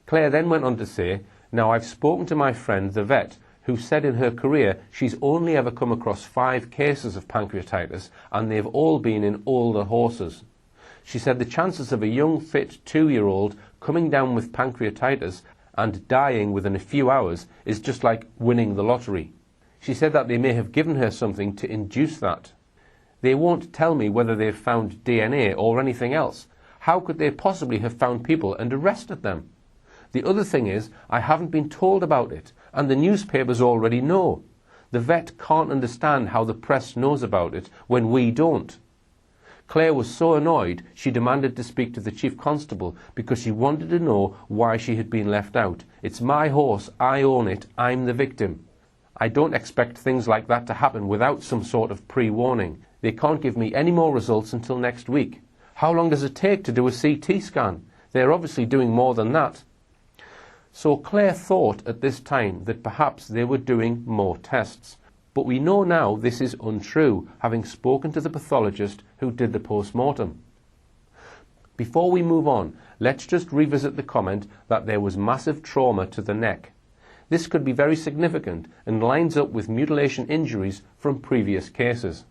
Claire then went on to say, "Now I've spoken to my friend the vet, who said in her career she's only ever come across 5 cases of pancreatitis and they've all been in older horses. She said the chances of a young fit 2-year-old coming down with pancreatitis and dying within a few hours is just like winning the lottery. She said that they may have given her something to induce that. They won't tell me whether they've found DNA or anything else. How could they possibly have found people and arrested them? The other thing is, I haven't been told about it, and the newspapers already know. The vet can't understand how the press knows about it when we don't." Claire was so annoyed she demanded to speak to the Chief Constable because she wanted to know why she had been left out. "It's my horse, I own it, I'm the victim. I don't expect things like that to happen without some sort of pre-warning. They can't give me any more results until next week. How long does it take to do a CT scan? They're obviously doing more than that." So Claire thought at this time that perhaps they were doing more tests. But we know now this is untrue, having spoken to the pathologist who did the post-mortem. Before we move on, let's just revisit the comment that there was massive trauma to the neck. This could be very significant and lines up with mutilation injuries from previous cases.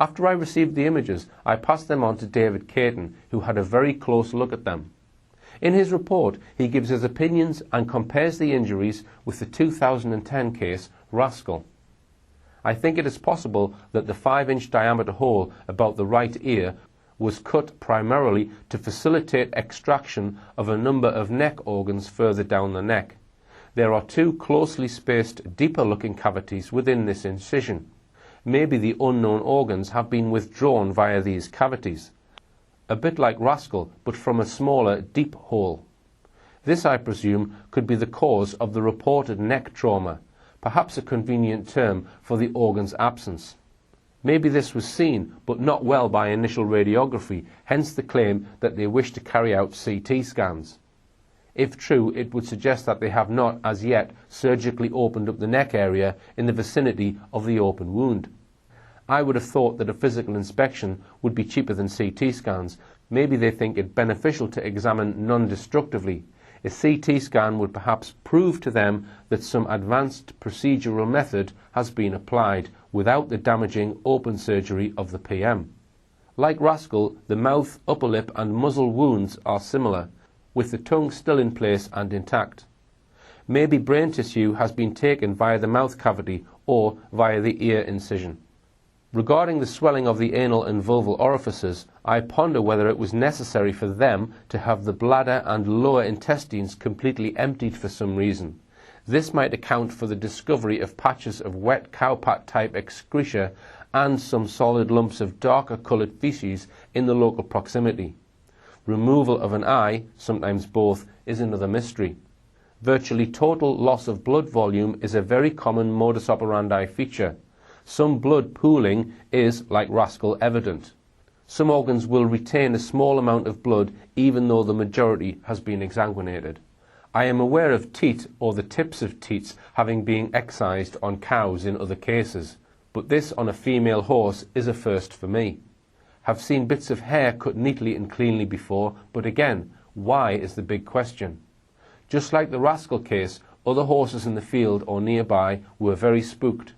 After I received the images, I passed them on to David Caton, who had a very close look at them. In his report, he gives his opinions and compares the injuries with the 2010 case, Rascal. I think it is possible that the 5-inch diameter hole about the right ear was cut primarily to facilitate extraction of a number of neck organs further down the neck. There are 2 closely spaced, deeper-looking cavities within this incision. Maybe the unknown organs have been withdrawn via these cavities. A bit like Rascal, but from a smaller, deep hole. This, I presume, could be the cause of the reported neck trauma, perhaps a convenient term for the organ's absence. Maybe this was seen, but not well by initial radiography, hence the claim that they wish to carry out CT scans. If true, it would suggest that they have not, as yet, surgically opened up the neck area in the vicinity of the open wound. I would have thought that a physical inspection would be cheaper than CT scans. Maybe they think it beneficial to examine non-destructively. A CT scan would perhaps prove to them that some advanced procedural method has been applied without the damaging open surgery of the PM. Like Rascal, the mouth, upper lip and muzzle wounds are similar, with the tongue still in place and intact. Maybe brain tissue has been taken via the mouth cavity or via the ear incision. Regarding the swelling of the anal and vulval orifices, I ponder whether it was necessary for them to have the bladder and lower intestines completely emptied for some reason. This might account for the discovery of patches of wet cowpat-type excreta and some solid lumps of darker coloured feces in the local proximity. Removal of an eye, sometimes both, is another mystery. Virtually total loss of blood volume is a very common modus operandi feature. Some blood pooling is, like Rascal, evident. Some organs will retain a small amount of blood even though the majority has been exsanguinated. I am aware of teat or the tips of teats having been excised on cows in other cases, but this on a female horse is a first for me. Have seen bits of hair cut neatly and cleanly before, but again, why is the big question. Just like the Rascal case, other horses in the field or nearby were very spooked.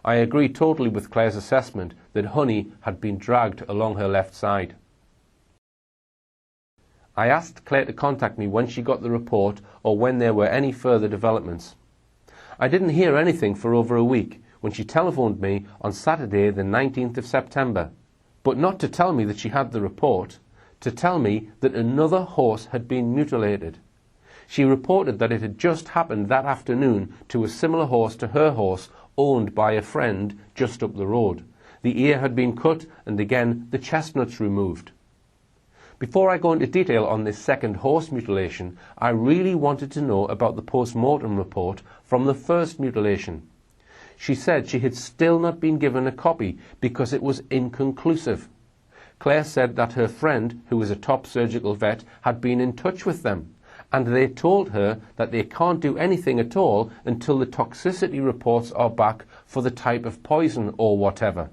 I agree totally with Claire's assessment that Honey had been dragged along her left side. I asked Claire to contact me when she got the report or when there were any further developments. I didn't hear anything for over a week when she telephoned me on Saturday the 19th of September, but not to tell me that she had the report, to tell me that another horse had been mutilated. She reported that it had just happened that afternoon to a similar horse to her horse owned by a friend just up the road. The ear had been cut and again the chestnuts removed. Before I go into detail on this second horse mutilation, I really wanted to know about the post-mortem report from the first mutilation. She said she had still not been given a copy because it was inconclusive. Claire said that her friend, who was a top surgical vet, had been in touch with them, and they told her that they can't do anything at all until the toxicity reports are back for the type of poison or whatever.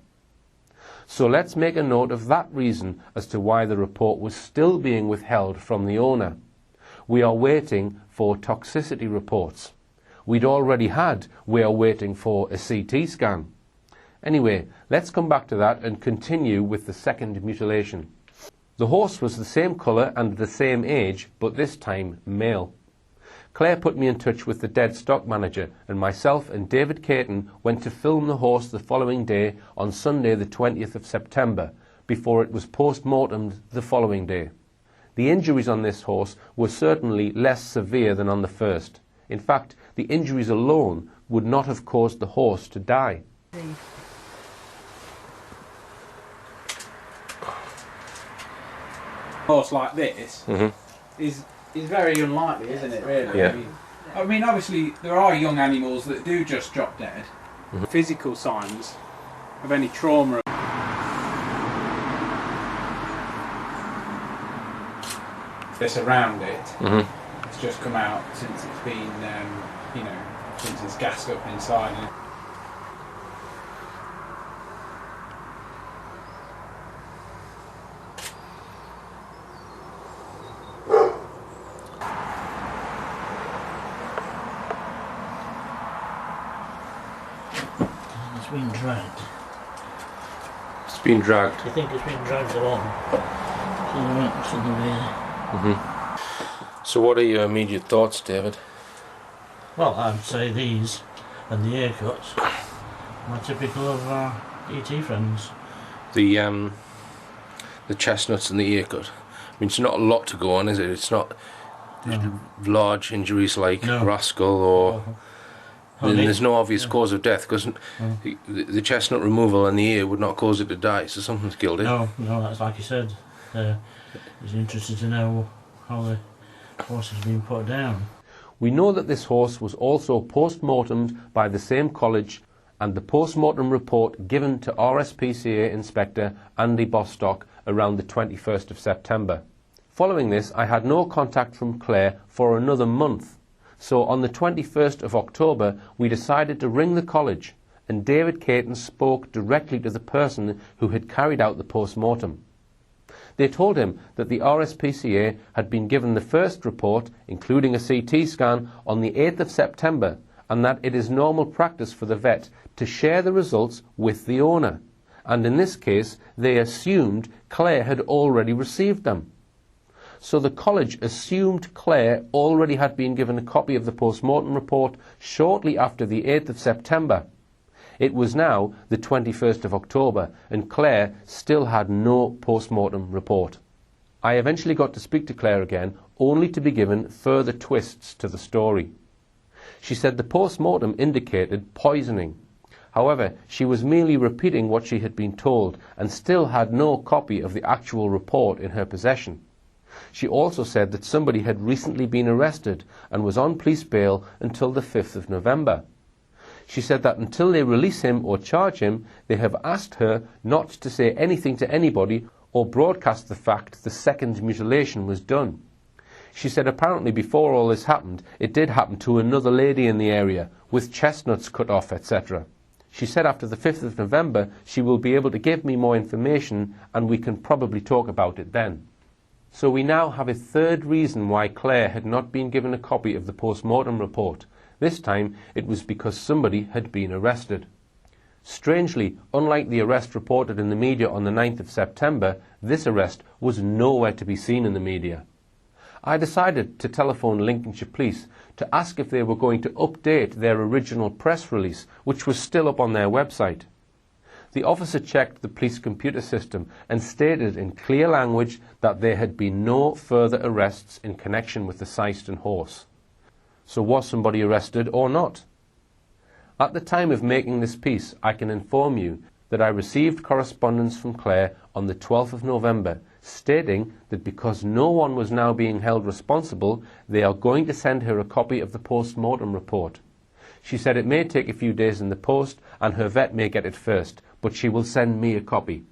So let's make a note of that reason as to why the report was still being withheld from the owner. We are waiting for toxicity reports. We'd already had, we are waiting for a CT scan. Anyway, let's come back to that and continue with the second mutilation. The horse was the same colour and the same age, but this time male. Claire put me in touch with the dead stock manager, and myself and David Caton went to film the horse the following day on Sunday the 20th of September, before it was post-mortemed the following day. The injuries on this horse were certainly less severe than on the first. In fact, the injuries alone would not have caused the horse to die. Horse like this is very unlikely, isn't it, really? Yeah. I mean, obviously there are young animals that do just drop dead. Physical signs of any trauma. This around it, it's just come out since it's been, you know, since it's gassed up inside. It's been dragged. It's been dragged. Do you think it's been dragged along to the rear? So what are your immediate thoughts, David? Well, I'd say these and the ear cuts are typical of our ET friends. The chestnuts and the ear cut. I mean, it's not a lot to go on, is it? It's not large injuries like Rascal or... there's no obvious cause of death, because the chestnut removal and the ear would not cause it to die, so something's killed it. No, that's like you said. It's interesting to know how the horse has been put down. We know that this horse was also post-mortemed by the same college, and the post-mortem report given to RSPCA Inspector Andy Bostock around the 21st of September. Following this, I had no contact from Claire for another month. So on the 21st of October, we decided to ring the college, and David Caton spoke directly to the person who had carried out the post-mortem. They told him that the RSPCA had been given the first report, including a CT scan, on the 8th of September, and that it is normal practice for the vet to share the results with the owner. And in this case, they assumed Claire had already received them. So the college assumed Claire already had been given a copy of the post-mortem report shortly after the 8th of September. It was now the 21st of October, and Claire still had no post-mortem report. I eventually got to speak to Claire again, only to be given further twists to the story. She said the post-mortem indicated poisoning. However, she was merely repeating what she had been told, and still had no copy of the actual report in her possession. She also said that somebody had recently been arrested and was on police bail until the 5th of November. She said that until they release him or charge him, they have asked her not to say anything to anybody or broadcast the fact the second mutilation was done. She said apparently before all this happened, it did happen to another lady in the area, with chestnuts cut off, etc. She said after the 5th of November she will be able to give me more information, and we can probably talk about it then. So we now have a third reason why Claire had not been given a copy of the post-mortem report. This time it was because somebody had been arrested. Strangely, unlike the arrest reported in the media on the 9th of September, this arrest was nowhere to be seen in the media. I decided to telephone Lincolnshire Police to ask if they were going to update their original press release, which was still up on their website. The officer checked the police computer system and stated in clear language that there had been no further arrests in connection with the Syston horse. So was somebody arrested or not? At the time of making this piece, I can inform you that I received correspondence from Claire on the 12th of November stating that because no one was now being held responsible, they are going to send her a copy of the post-mortem report. She said it may take a few days in the post and her vet may get it first, but she will send me a copy.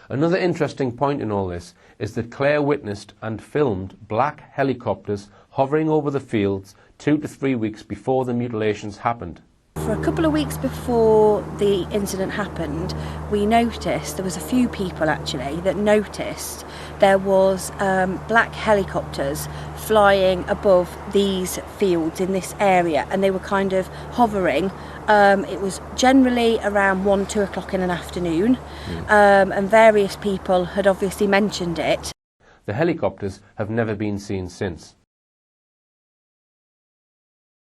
Another interesting point in all this is that Claire witnessed and filmed black helicopters hovering over the fields 2 to 3 weeks before the mutilations happened. For a couple of weeks before the incident happened, we noticed, there was a few people actually that noticed there was black helicopters flying above these fields in this area, and they were kind of hovering. It was generally around 1-2 o'clock in the afternoon, and various people had obviously mentioned it. The helicopters have never been seen since.